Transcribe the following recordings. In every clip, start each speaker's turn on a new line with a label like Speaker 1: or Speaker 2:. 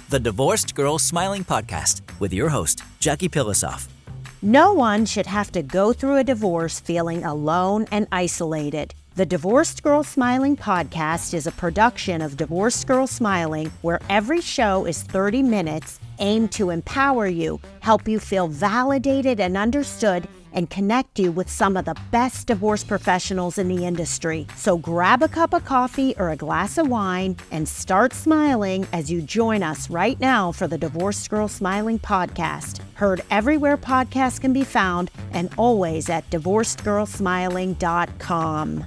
Speaker 1: the Divorced Girl Smiling Podcast with your host, Jackie Pilosoff.
Speaker 2: No one should have to go through a divorce feeling alone and isolated. The Divorced Girl Smiling Podcast is a production of Divorced Girl Smiling, where every show is 30 minutes aimed to empower you, help you feel validated and understood, and connect you with some of the best divorce professionals in the industry. So grab a cup of coffee or a glass of wine and start smiling as you join us right now for the Divorced Girl Smiling Podcast. Heard everywhere podcasts can be found and always at divorcedgirlsmiling.com.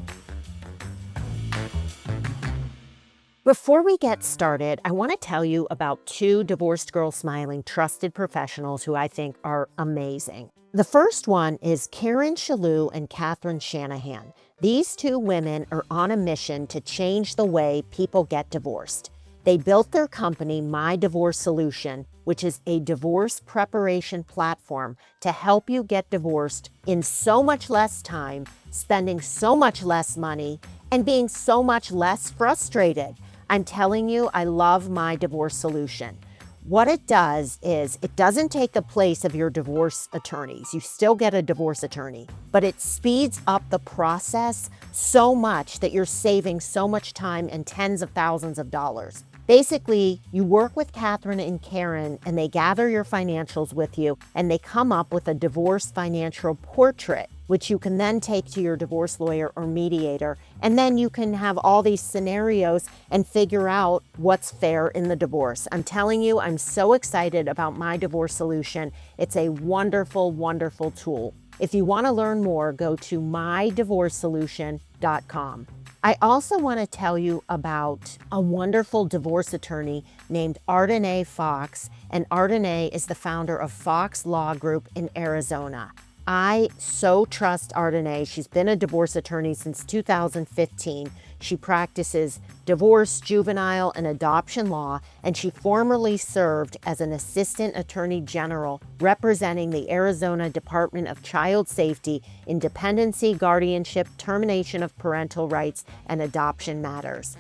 Speaker 2: Before we get started, I want to tell you about two Divorced Girl Smiling trusted professionals who I think are amazing. The first one is Karen Shalhoub and Catherine Shanahan. These two women are on a mission to change the way people get divorced. They built their company, My Divorce Solution, which is a divorce preparation platform to help you get divorced in so much less time, spending so much less money, and being so much less frustrated. I'm telling you, I love My Divorce Solution. What it does is it doesn't take the place of your divorce attorneys. You still get a divorce attorney, but it speeds up the process so much that you're saving so much time and tens of thousands of dollars. Basically, you work with Catherine and Karen and they gather your financials with you and they come up with a divorce financial portrait, which you can then take to your divorce lawyer or mediator. And then you can have all these scenarios and figure out what's fair in the divorce. I'm telling you, I'm so excited about My Divorce Solution. It's a wonderful, wonderful tool. If you want to learn more, go to mydivorcesolution.com. I also want to tell you about a wonderful divorce attorney named Ardenae Fox, and Ardenae is the founder of Fox Law Group in Arizona. I so trust Ardenae. She's been a divorce attorney since 2015. She practices divorce, juvenile, and adoption law, and she formerly served as an assistant attorney general representing the Arizona Department of Child Safety in dependency, guardianship, termination of parental rights, and adoption matters.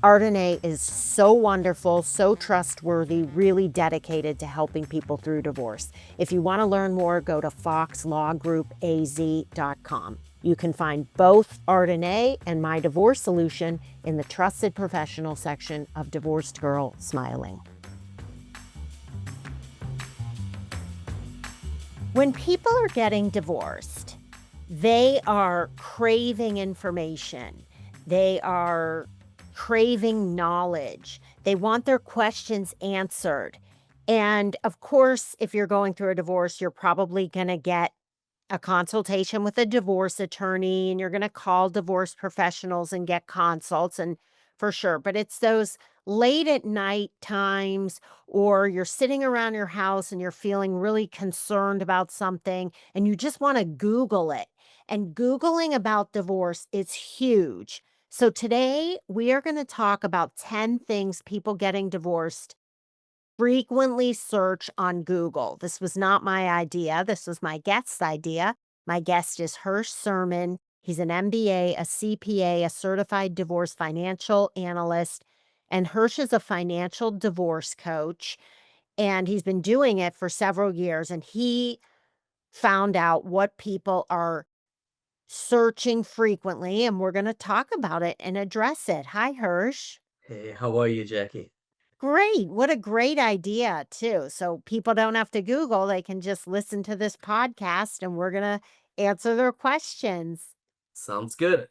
Speaker 2: Ardenae is so wonderful, so trustworthy, really dedicated to helping people through divorce. If you want to learn more, go to foxlawgroupaz.com. You can find both Ardenae and My Divorce Solution in the Trusted Professional section of Divorced Girl Smiling. When people are getting divorced, they are craving information. They are craving knowledge. They want their questions answered. And of course, if you're going through a divorce, you're probably going to get a consultation with a divorce attorney and you're going to call divorce professionals and get consults, and for sure. But it's those late at night times, or you're sitting around your house and you're feeling really concerned about something and you just want to Google it. And Googling about divorce is huge. So today we are going to talk about 10 things people getting divorced frequently search on Google. This was not my idea. This was my guest's idea. My guest is Hirsch Sermon. He's an MBA, a CPA, a certified divorce financial analyst, and Hirsch is a financial divorce coach, and he's been doing it for several years, and he found out what people are searching frequently, and we're going to talk about it and address it. Hi, Hirsch.
Speaker 3: Hey, how are you, Jackie?
Speaker 2: Great. What a great idea, too. So people don't have to Google. They can just listen to this podcast and we're going to answer their questions.
Speaker 3: Sounds good.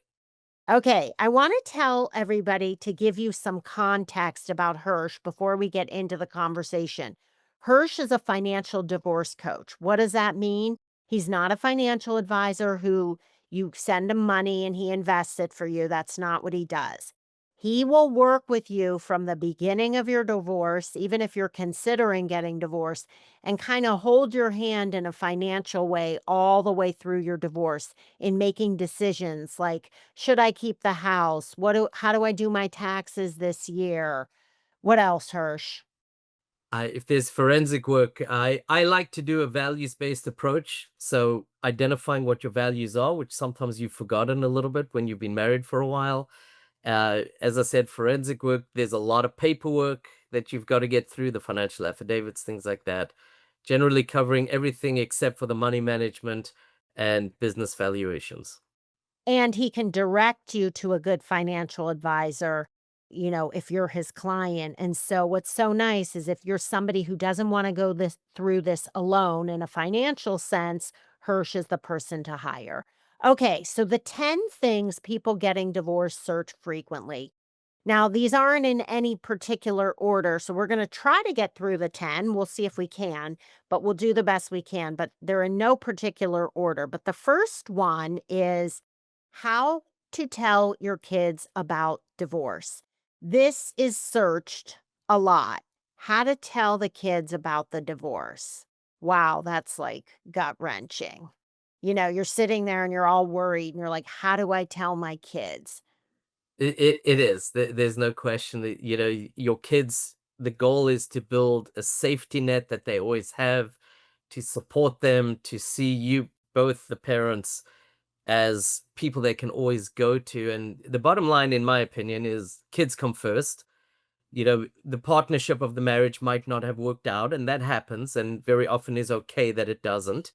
Speaker 2: Okay. I want to tell everybody to give you some context about Hirsch before we get into the conversation. Hirsch is a financial divorce coach. What does that mean? He's not a financial advisor who you send him money and he invests it for you. That's not what he does. He will work with you from the beginning of your divorce, even if you're considering getting divorced, and kind of hold your hand in a financial way all the way through your divorce in making decisions like, should I keep the house? How do I do my taxes this year? What else, Hirsch?
Speaker 3: If there's forensic work, I like to do a values-based approach. So identifying what your values are, which sometimes you've forgotten a little bit when you've been married for a while. As I said, forensic work, there's a lot of paperwork. that you've got to get through, the financial affidavits, things like that, generally covering everything except for the money management and business valuations.
Speaker 2: And he can direct you to a good financial advisor, if you're his client. And so what's so nice is if you're somebody who doesn't want to go through this alone in a financial sense, Hirsch is the person to hire. Okay, so the 10 things people getting divorced search frequently. Now, these aren't in any particular order, so we're going to try to get through the 10. We'll see if we can, but we'll do the best we can. But they're in no particular order. But the first one is how to tell your kids about divorce. This is searched a lot. How to tell the kids about the divorce. Wow, that's like gut wrenching. You're sitting there and you're all worried and you're like, how do I tell my kids?
Speaker 3: It is. There's no question that, your kids, the goal is to build a safety net that they always have, to support them, to see you, both the parents, as people they can always go to. And the bottom line, in my opinion, is kids come first. The partnership of the marriage might not have worked out, and that happens, and very often is okay that it doesn't.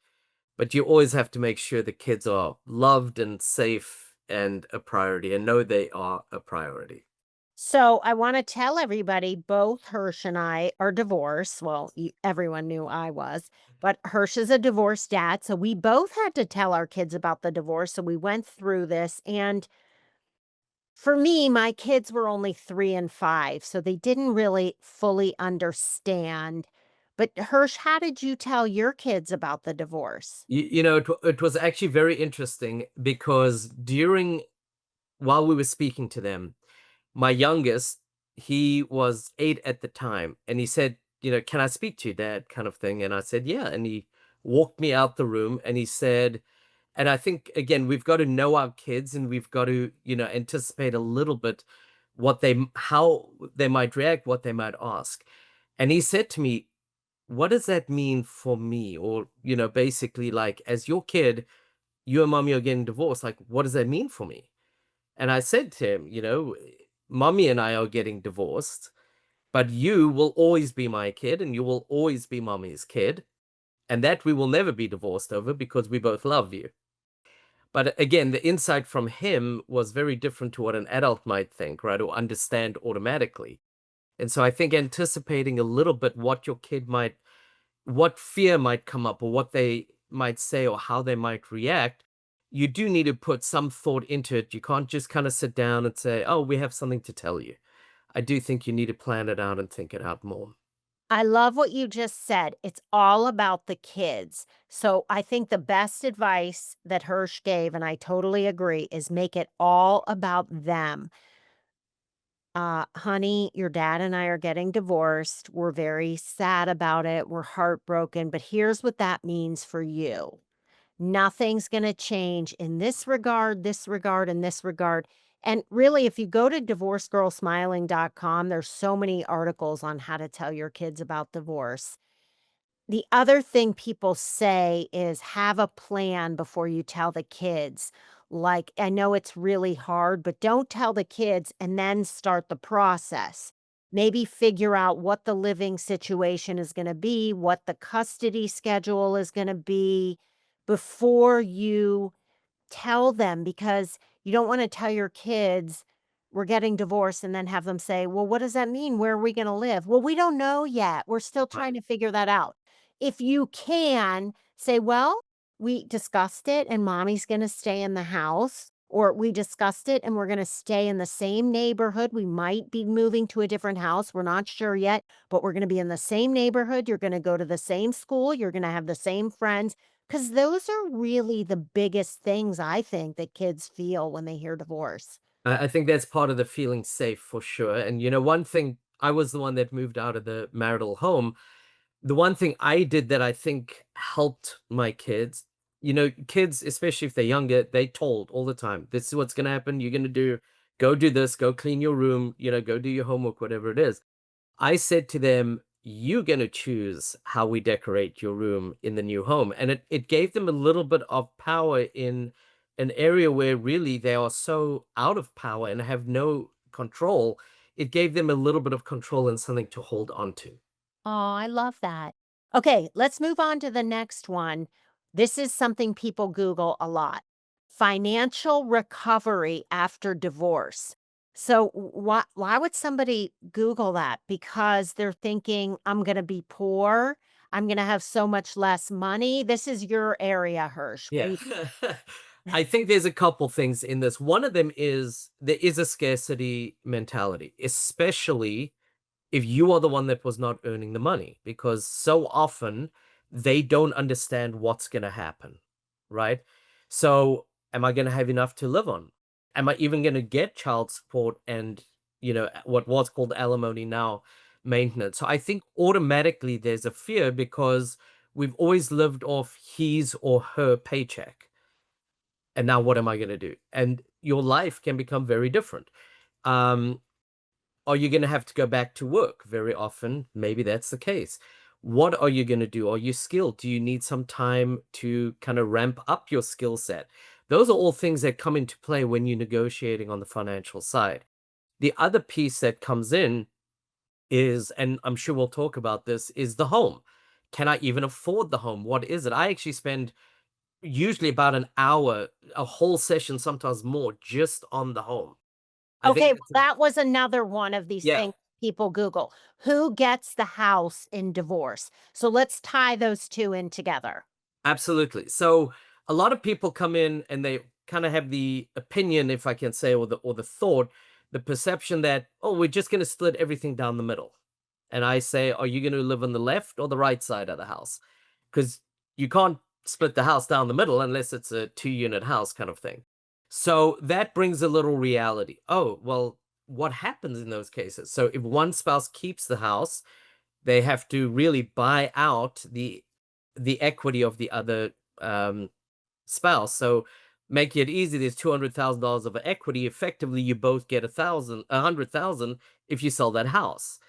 Speaker 3: But you always have to make sure the kids are loved and safe and a priority, and know they are a priority.
Speaker 2: So I want to tell everybody both Hirsch and I are divorced. Well, everyone knew I was, but Hirsch is a divorced dad. So we both had to tell our kids about the divorce. So we went through this. And for me, my kids were only 3 and 5. So they didn't really fully understand. But Hirsch, how did you tell your kids about the divorce?
Speaker 3: It was actually very interesting because while we were speaking to them, my youngest, he was 8 at the time, and he said, "Can I speak to you, Dad?" kind of thing. And I said, "Yeah." And he walked me out the room and he said, and I think, again, we've got to know our kids and we've got to, anticipate a little bit how they might react, what they might ask. And he said to me, "What does that mean for me?" Or, basically, like, as your kid, you and mommy are getting divorced. Like, what does that mean for me? And I said to him, mommy and I are getting divorced, but you will always be my kid and you will always be mommy's kid. And that we will never be divorced over because we both love you. But again, the insight from him was very different to what an adult might think, right? Or understand automatically. And so I think anticipating a little bit what fear might come up or what they might say or how they might react, you do need to put some thought into it. You can't just kind of sit down and say, "Oh, we have something to tell you." I do think you need to plan it out and think it out more.
Speaker 2: I love what you just said. It's all about the kids. So I think the best advice that Hirsch gave, and I totally agree, is make it all about them. Honey, your dad and I are getting divorced. We're very sad about it. We're heartbroken, but here's what that means for you. Nothing's going to change in this regard, and this regard. And really, if you go to divorcegirlsmiling.com, there's so many articles on how to tell your kids about divorce. The other thing people say is have a plan before you tell the kids. Like, I know it's really hard, but don't tell the kids and then start the process. Maybe figure out what the living situation is going to be, what the custody schedule is going to be before you tell them, because you don't want to tell your kids we're getting divorced and then have them say, "Well, what does that mean? Where are we going to live?" Well, we don't know yet. We're still trying
Speaker 3: Right.
Speaker 2: to figure that out. If you can say, "Well, we discussed it and mommy's going to stay in the house," or "We discussed it and we're going to stay in the same neighborhood. We might be moving to a different house. We're not sure yet, but we're going to be in the same neighborhood. You're going to go to the same school. You're going to have the same friends." Because those are really the biggest things I think that kids feel when they hear divorce.
Speaker 3: I think that's part of the feeling safe for sure. And one thing, I was the one that moved out of the marital home. The one thing I did that I think helped my kids, kids, especially if they're younger, they told all the time, "This is what's going to happen. You're going to go do this, go clean your room, go do your homework, whatever it is." I said to them, "You're going to choose how we decorate your room in the new home." And it gave them a little bit of power in an area where really they are so out of power and have no control it gave them a little bit of control and something to hold on to.
Speaker 2: Oh, I love that. Okay, let's move on to the next one. This is something people Google a lot. Financial recovery after divorce. So why would somebody Google that? Because they're thinking, I'm going to be poor. I'm going to have so much less money. This is your area, Hirsch.
Speaker 3: Yeah. I think there's a couple things in this. One of them is there is a scarcity mentality, especially if you are the one that was not earning the money, because so often they don't understand what's going to happen, right? So, am I going to have enough to live on? Am I even going to get child support and, what was called alimony, now maintenance? So, I think automatically there's a fear because we've always lived off his or her paycheck. And now what am I going to do? And your life can become very different. Um, are you going to have to go back to work? Very often, maybe that's the case. What are you going to do? Are you skilled? Do you need some time to kind of ramp up your skill set? Those are all things that come into play when you're negotiating on the financial side. The other piece that comes in is, and I'm sure we'll talk about this, is the home. Can I even afford the home? What is it? I actually spend usually about an hour, a whole session, sometimes more, just on the home. I think
Speaker 2: Okay, well,
Speaker 3: that's
Speaker 2: that was another one of these
Speaker 3: yeah.
Speaker 2: things people Google. Who gets the house in divorce? So let's tie those two in together.
Speaker 3: Absolutely. So a lot of people come in and they kind of have the opinion, if I can say, or the thought, the perception that, oh, we're just going to split everything down the middle. And I say, are you going to live on the left or the right side of the house? Because you can't split the house down the middle unless it's a 2-unit house kind of thing. So that brings a little reality. Oh, well, what happens in those cases? So if one spouse keeps the house, they have to really buy out the equity of the other um, spouse. So make it easy. There's $200,000 of equity. Effectively, you both get 100,000 if you sell that house.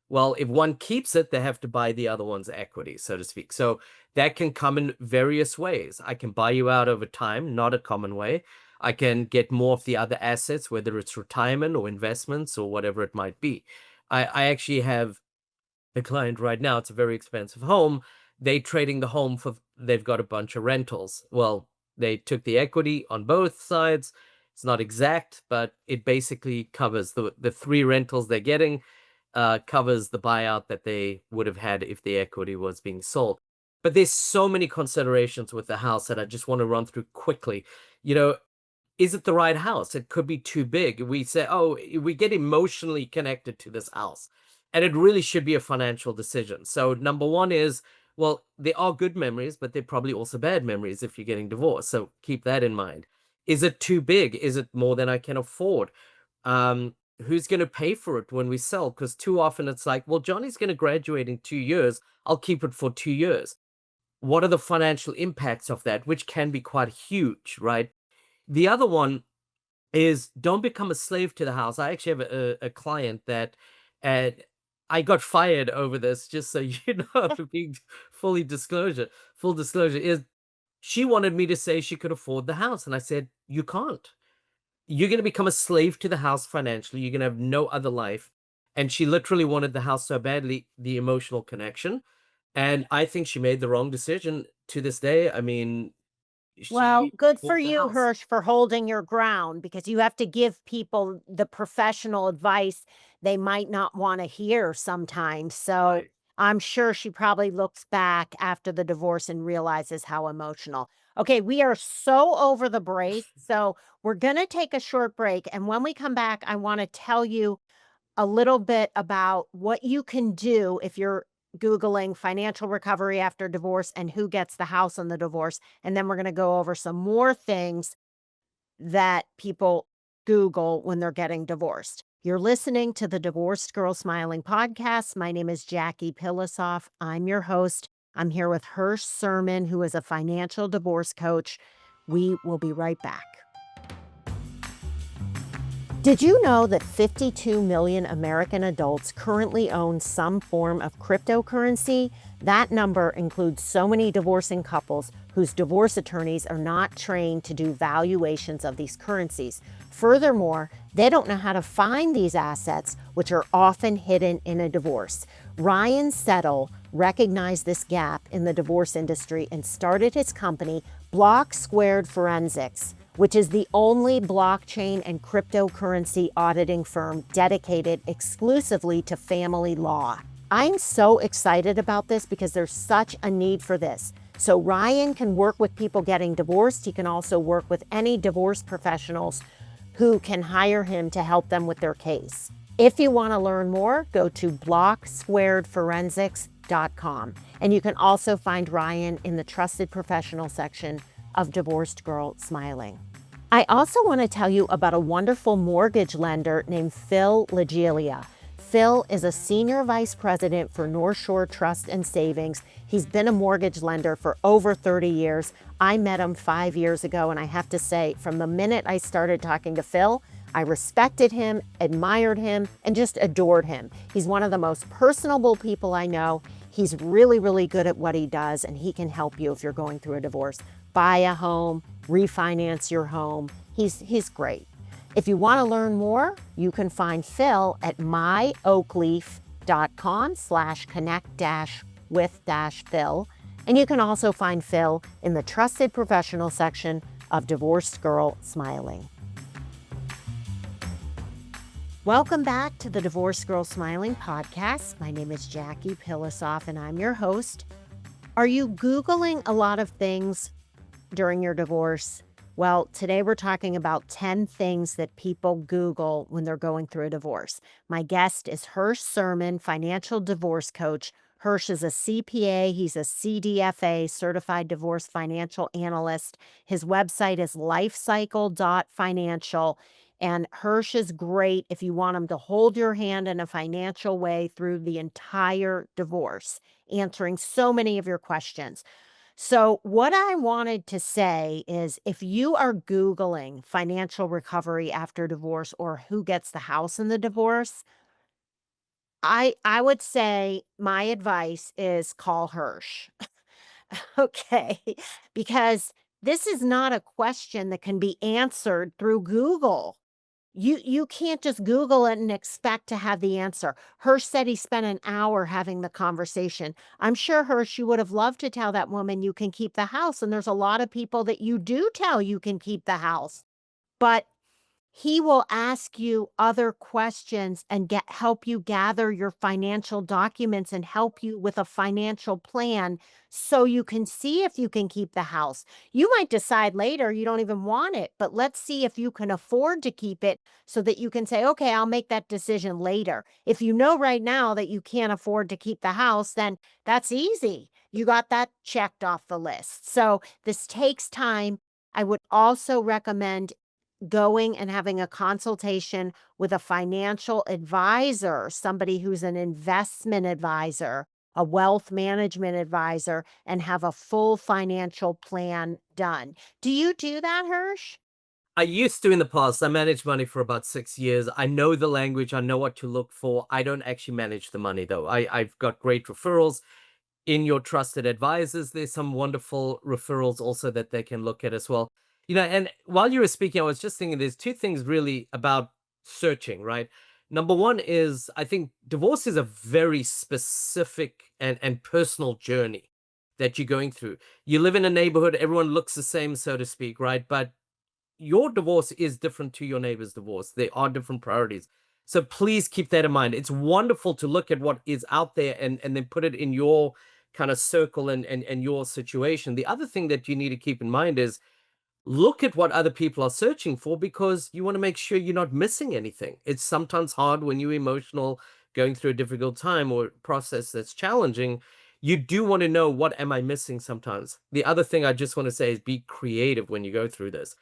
Speaker 3: Well, if one keeps it, they have to buy the other one's equity, so to speak. So that can come in various ways. I can buy you out over time, not a common way. I can get more of the other assets, whether it's retirement or investments or whatever it might be. I actually have a client right now. It's a very expensive home. They trading the home for, they've got a bunch of rentals. Well, they took the equity on both sides. It's not exact, but it basically covers the 3 rentals they're getting, covers the buyout that they would have had if the equity was being sold. But there's so many considerations with the house that I just want to run through quickly. You know, is it the right house? It could be too big. We say, oh, we get emotionally connected to this house. And it really should be a financial decision. So, number one is, well, there are good memories, but they're probably also bad memories if you're getting divorced. So, keep that in mind. Is it too big? Is it more than I can afford? Who's going to pay for it when we sell? Because too often it's like, well, Johnny's going to graduate in 2 years. I'll keep it for 2 years. What are the financial impacts of that, which can be quite huge, right? The other one is don't become a slave to the house. I actually have a client that uh, I got fired over this, just so you know, for being full disclosure is she wanted me to say she could afford the house. And I said, you can't. You're going to become a slave to the house financially. You're going to have no other life. And she literally wanted the house so badly, the emotional connection. And I think she made the wrong decision to this day. I mean,
Speaker 2: Well,
Speaker 3: she
Speaker 2: good for
Speaker 3: bought the
Speaker 2: you,
Speaker 3: house.
Speaker 2: Hirsch, for holding your ground because you have to give people the professional advice they might not want to hear sometimes. So
Speaker 3: Right.
Speaker 2: I'm sure she probably looks back after the divorce and realizes how emotional. Okay, we are so over the break. So we're going to take a short break. And when we come back, I want to tell you a little bit about what you can do if you're Googling financial recovery after divorce and who gets the house on the divorce. And then we're going to go over some more things that people Google when they're getting divorced. You're listening to the Divorced Girl Smiling podcast. My name is Jackie Pilosoff. I'm your host. I'm here with Hirsch Sermon, who is a financial divorce coach. We will be right back. Did you know that 52 million American adults currently own some form of cryptocurrency? That number includes so many divorcing couples whose divorce attorneys are not trained to do valuations of these currencies. Furthermore, they don't know how to find these assets, which are often hidden in a divorce. Ryan Settle recognized this gap in the divorce industry and started his company, Block Squared Forensics, which is the only blockchain and cryptocurrency auditing firm dedicated exclusively to family law. I'm so excited about this because there's such a need for this. So Ryan can work with people getting divorced. He can also work with any divorce professionals who can hire him to help them with their case. If you want to learn more, go to blocksquaredforensics.com. And you can also find Ryan in the trusted professional section of Divorced Girl Smiling. I also want to tell you about a wonderful mortgage lender named Phil Legelia. Phil is a senior vice president for North Shore Trust and Savings. He's been a mortgage lender for over 30 years. I met him 5 years ago, and I have to say, from the minute I started talking to Phil, I respected him, admired him, and just adored him. He's one of the most personable people I know. He's really, really good at what he does, and he can help you if you're going through a divorce. Buy a home, refinance your home. He's great. If you want to learn more, you can find Phil at myoakleaf.com/connect-with-Phil. And you can also find Phil in the trusted professional section of Divorced Girl Smiling. Welcome back to the Divorced Girl Smiling podcast. My name is Jackie Pilosoff, and I'm your host. Are you Googling a lot of things during your divorce? Well, today we're talking about 10 things that people Google when they're going through a divorce. My guest is Hirsch Sermon, financial divorce coach. Hirsch is a CPA. He's a CDFA, certified divorce financial analyst. His website is lifecycle.financial. And Hirsch is great if you want him to hold your hand in a financial way through the entire divorce, answering so many of your questions. So what I wanted to say is if you are Googling financial recovery after divorce or who gets the house in the divorce, I would say my advice is call Hirsch. Okay, because this is not a question that can be answered through Google. You can't just Google it and expect to have the answer. Hirsch said he spent an hour having the conversation. I'm sure, Hirsch, you would have loved to tell that woman you can keep the house, and there's a lot of people that you do tell you can keep the house. But he will ask you other questions and help you gather your financial documents and help you with a financial plan so you can see if you can keep the house. You might decide later you don't even want it, but let's see if you can afford to keep it so that you can say, okay, I'll make that decision later. If you know right now that you can't afford to keep the house, then that's easy. You got that checked off the list. So this takes time. I would also recommend going and having a consultation with a financial advisor, somebody who's an investment advisor, a wealth management advisor, and have a full financial plan done. Do you do that, Hirsch?
Speaker 3: I used to in the past. I managed money for about 6 years. I know the language. I know what to look for. I don't actually manage the money, though. I've got great referrals in your trusted advisors. There's some wonderful referrals also that they can look at as well. And while you were speaking, I was just thinking there's two things really about searching, right? Number one is I think divorce is a very specific and personal journey that you're going through. You live in a neighborhood, everyone looks the same, so to speak, right? But your divorce is different to your neighbor's divorce. There are different priorities. So please keep that in mind. It's wonderful to look at what is out there and then put it in your kind of circle and your situation. The other thing that you need to keep in mind is look at what other people are searching for because you want to make sure you're not missing anything. It's sometimes hard when you're emotional, going through a difficult time or process that's challenging. You do want to know what am I missing sometimes. The other thing I just want to say is be creative when you go through this.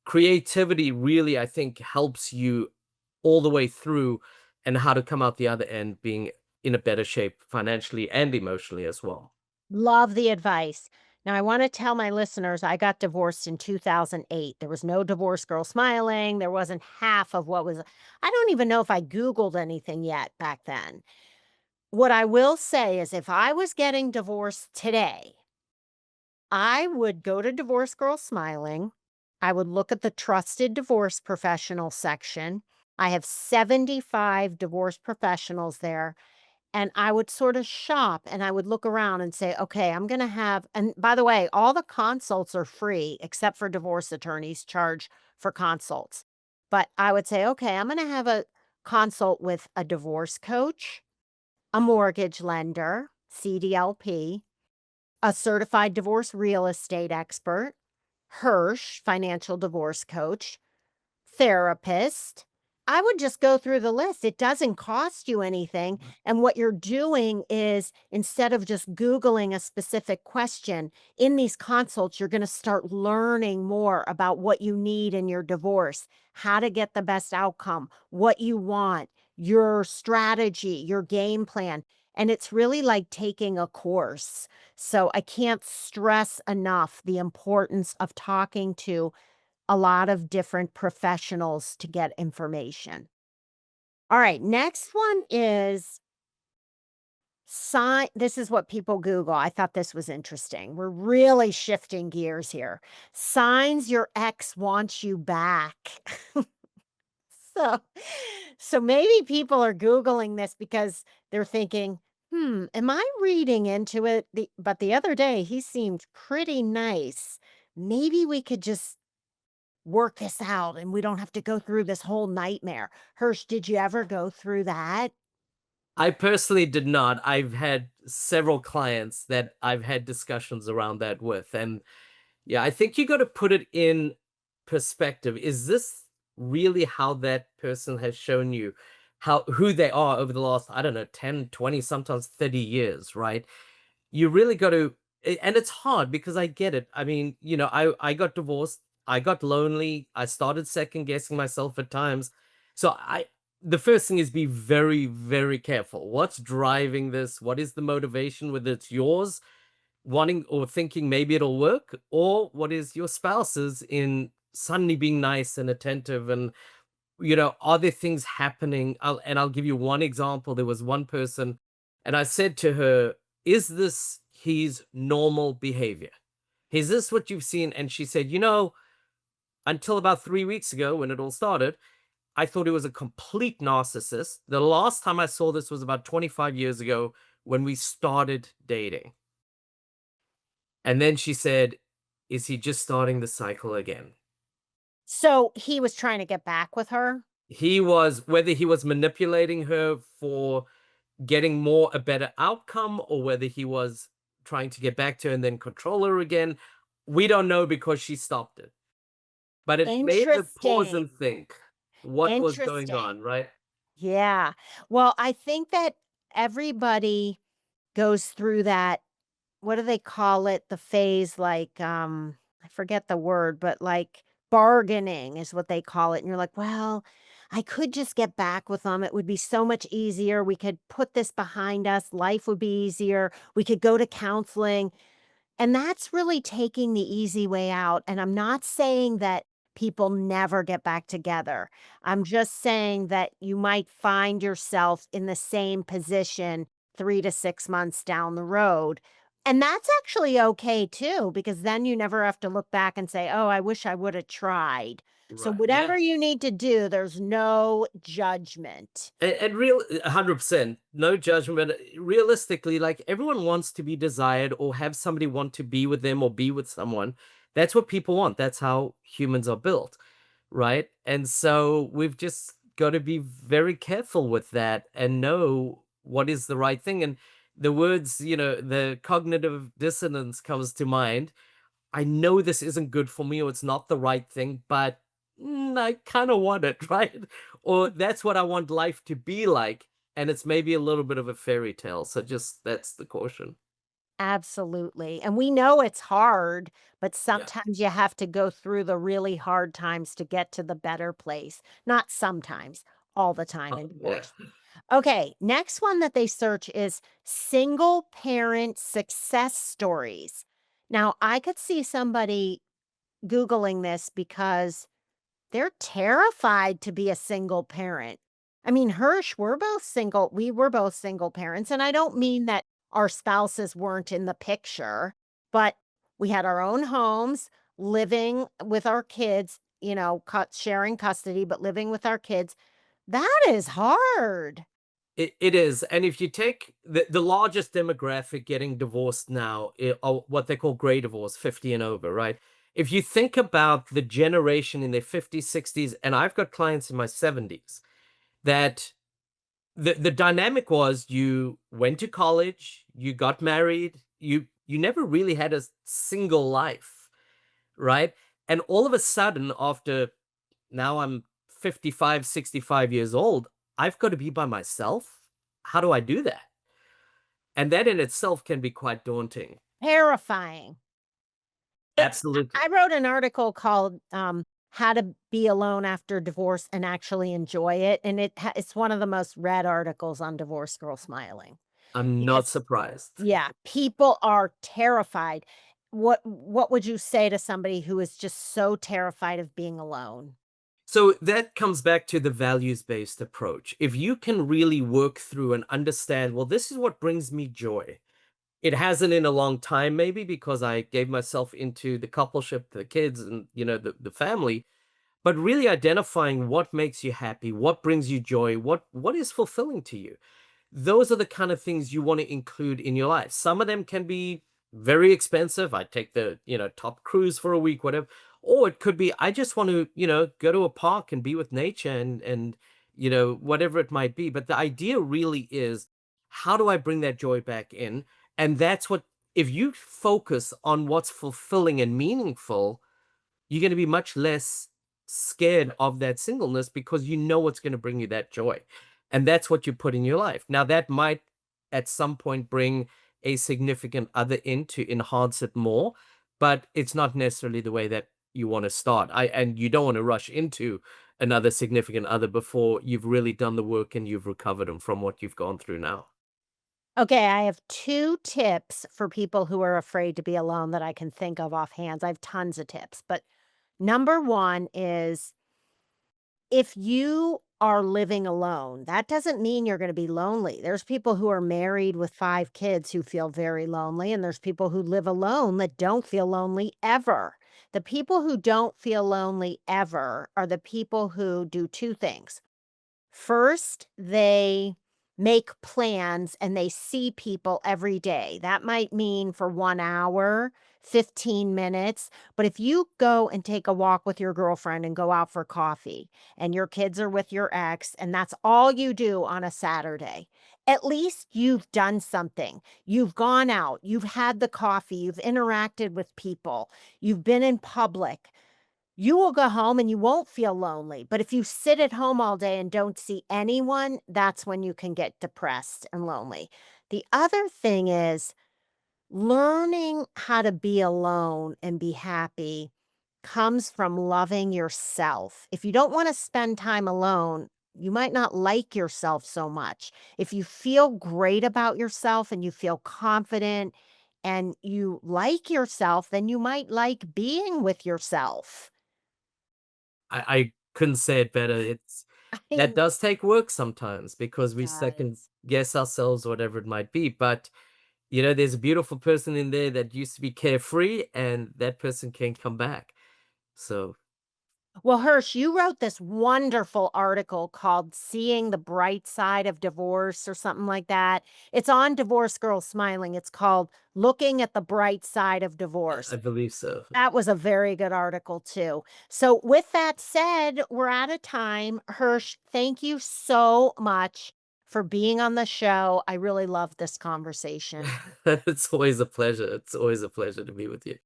Speaker 3: Creativity really, I think, helps you all the way through and how to come out the other end being in a better shape financially and emotionally as well.
Speaker 2: Love the advice. Now, I want to tell my listeners I got divorced in 2008. There was no Divorce Girl Smiling. There wasn't half of what was. I don't even know if I Googled anything yet back then. What I will say is if I was getting divorced today, I would go to Divorce Girl Smiling. I would look at the trusted divorce professional section. I have 75 divorce professionals there. And I would sort of shop and I would look around and say, okay, I'm going to have, and by the way, all the consults are free except for divorce attorneys charge for consults. But I would say, okay, I'm going to have a consult with a divorce coach, a mortgage lender, CDLP, a certified divorce real estate expert, Hirsch, financial divorce coach, therapist. I would just go through the list. It doesn't cost you anything. And what you're doing is instead of just Googling a specific question in these consults, you're going to start learning more about what you need in your divorce, how to get the best outcome, what you want, your strategy, your game plan. And it's really like taking a course. So I can't stress enough the importance of talking to a lot of different professionals to get information. All right, next one is sign. This is what people Google. I thought this was interesting. We're really shifting gears here. Signs your ex wants you back. so, so maybe people are Googling this because they're thinking, am I reading into it? But the other day he seemed pretty nice. Maybe we could just work this out and we don't have to go through this whole nightmare. Hirsch, did you ever go through that?
Speaker 3: I personally did not. I've had several clients that I've had discussions around that with. And yeah, I think you got to put it in perspective. Is this really how that person has shown you who they are over the last, I don't know, 10, 20, sometimes 30 years, right? You really got to, and it's hard because I get it. I mean, I got divorced, I got lonely, I started second guessing myself at times. So the first thing is be very, very careful. What's driving this? What is the motivation? Whether it's yours wanting or thinking maybe it'll work, or what is your spouse's in suddenly being nice and attentive, and are there things happening? I'll give you one example. There was one person, and I said to her, "Is this his normal behavior? Is this what you've seen?" And she said, until about 3 weeks ago when it all started, I thought he was a complete narcissist. The last time I saw this was about 25 years ago when we started dating. And then she said, "Is he just starting the cycle again?"
Speaker 2: So he was trying to get back with her?
Speaker 3: Whether he was manipulating her for getting a better outcome, or whether he was trying to get back to her and then control her again, we don't know because she stopped it. But it made her pause
Speaker 2: Interesting.
Speaker 3: and think what was going
Speaker 2: Interesting.
Speaker 3: on, right?
Speaker 2: Yeah. Well, I think that everybody goes through that. What do they call it? The phase like, I forget the word, but like bargaining is what they call it. And you're like, well, I could just get back with them. It would be so much easier. We could put this behind us. Life would be easier. We could go to counseling. And that's really taking the easy way out. And I'm not saying that people never get back together. I'm just saying that you might find yourself in the same position 3 to 6 months down the road. And that's actually okay too, because then you never have to look back and say, oh, I wish I would have tried. So,
Speaker 3: Right.
Speaker 2: whatever
Speaker 3: Yeah.
Speaker 2: you need to do, there's no judgment.
Speaker 3: And 100%, no judgment. Realistically, like everyone wants to be desired or have somebody want to be with them or be with someone. That's what people want. That's how humans are built, right? And so we've just got to be very careful with that and know what is the right thing. And the words, the cognitive dissonance comes to mind. I know this isn't good for me or it's not the right thing, but I kind of want it, right? Or that's what I want life to be like. And it's maybe a little bit of a fairy tale. So just that's the caution.
Speaker 2: Absolutely. And we know it's hard, but
Speaker 3: Yeah.
Speaker 2: sometimes you have to go through the really hard times to get to the better place. Not sometimes, all the time in
Speaker 3: Yeah.
Speaker 2: divorce. Okay, next one that they search is single parent success stories. Now, I could see somebody Googling this because they're terrified to be a single parent. I mean, Hirsch, we were both single parents, and I don't mean that our spouses weren't in the picture, but we had our own homes, living with our kids, sharing custody, but living with our kids. That is hard.
Speaker 3: It is, and if you take the largest demographic getting divorced now, are what they call gray divorce, 50 and over, right? If you think about the generation in their 50s, 60s, and I've got clients in my 70s, that the dynamic was you went to college, you got married, you never really had a single life, right? And all of a sudden, after now I'm 55, 65 years old, I've got to be by myself. How do I do that? And that in itself can be quite daunting.
Speaker 2: Terrifying.
Speaker 3: Absolutely.
Speaker 2: I wrote an article called "How to Be Alone After Divorce and Actually Enjoy It," and it's one of the most read articles on Divorce Girl Smiling
Speaker 3: I'm not
Speaker 2: because,
Speaker 3: surprised.
Speaker 2: yeah, people are terrified. What would you say to somebody who is just so terrified of being alone?
Speaker 3: So that comes back to the values-based approach. If you can really work through and understand, well, this is what brings me joy. It hasn't in a long time, maybe because I gave myself into the coupleship, the kids, and the family. But really identifying what makes you happy, what brings you joy, what is fulfilling to you. Those are the kind of things you want to include in your life. Some of them can be very expensive. I take the, top cruise for a week, whatever. Or it could be I just want to, go to a park and be with nature and whatever it might be. But the idea really is how do I bring that joy back in? And that's what if you focus on what's fulfilling and meaningful, you're going to be much less scared of that singleness because you know what's going to bring you that joy. And that's what you put in your life. Now, that might at some point bring a significant other in to enhance it more, but it's not necessarily the way that you want to start. And you don't want to rush into another significant other before you've really done the work and you've recovered them from what you've gone through now.
Speaker 2: Okay, I have 2 tips for people who are afraid to be alone that I can think of offhand. I have tons of tips, but number 1 is if you are living alone, that doesn't mean you're gonna be lonely. There's people who are married with 5 kids who feel very lonely, and there's people who live alone that don't feel lonely ever. The people who don't feel lonely ever are the people who do 2 things. First, they make plans and they see people every day. That might mean for 1 hour, 15 minutes. But if you go and take a walk with your girlfriend and go out for coffee and your kids are with your ex, and that's all you do on a Saturday, at least you've done something. You've gone out, you've had the coffee, you've interacted with people, you've been in public. You will go home and you won't feel lonely, but if you sit at home all day and don't see anyone, that's when you can get depressed and lonely. The other thing is learning how to be alone and be happy comes from loving yourself. If you don't want to spend time alone, you might not like yourself so much. If you feel great about yourself and you feel confident and you like yourself, then you might like being with yourself.
Speaker 3: I couldn't say it better. It's that
Speaker 2: I
Speaker 3: does take work sometimes because we second
Speaker 2: does.
Speaker 3: guess ourselves, whatever it might be. But there's a beautiful person in there that used to be carefree, and that person can come back. So
Speaker 2: Well, Hirsch, you wrote this wonderful article called Seeing the Bright Side of Divorce or something like that. It's on Divorce Girl Smiling. It's called Looking at the Bright Side of
Speaker 3: I
Speaker 2: Divorce.
Speaker 3: believe so.
Speaker 2: That was a very good article, too. So, with that said, we're out of time. Hirsch, thank you so much for being on the show. I really loved this conversation.
Speaker 3: It's always a pleasure. It's always a pleasure to be with you.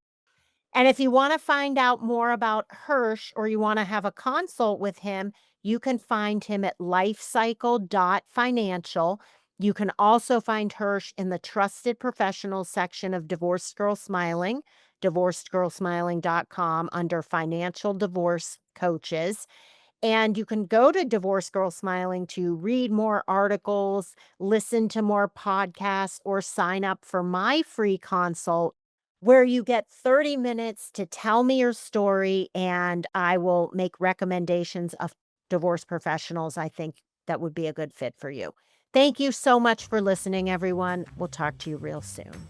Speaker 2: And if you want to find out more about Hirsch or you want to have a consult with him, you can find him at lifecycle.financial. You can also find Hirsch in the trusted professionals section of Divorced Girl Smiling, divorcedgirlsmiling.com under financial divorce coaches. And you can go to Divorce Girl Smiling to read more articles, listen to more podcasts, or sign up for my free consult where you get 30 minutes to tell me your story, and I will make recommendations of divorce professionals I think that would be a good fit for you. Thank you so much for listening, everyone. We'll talk to you real soon.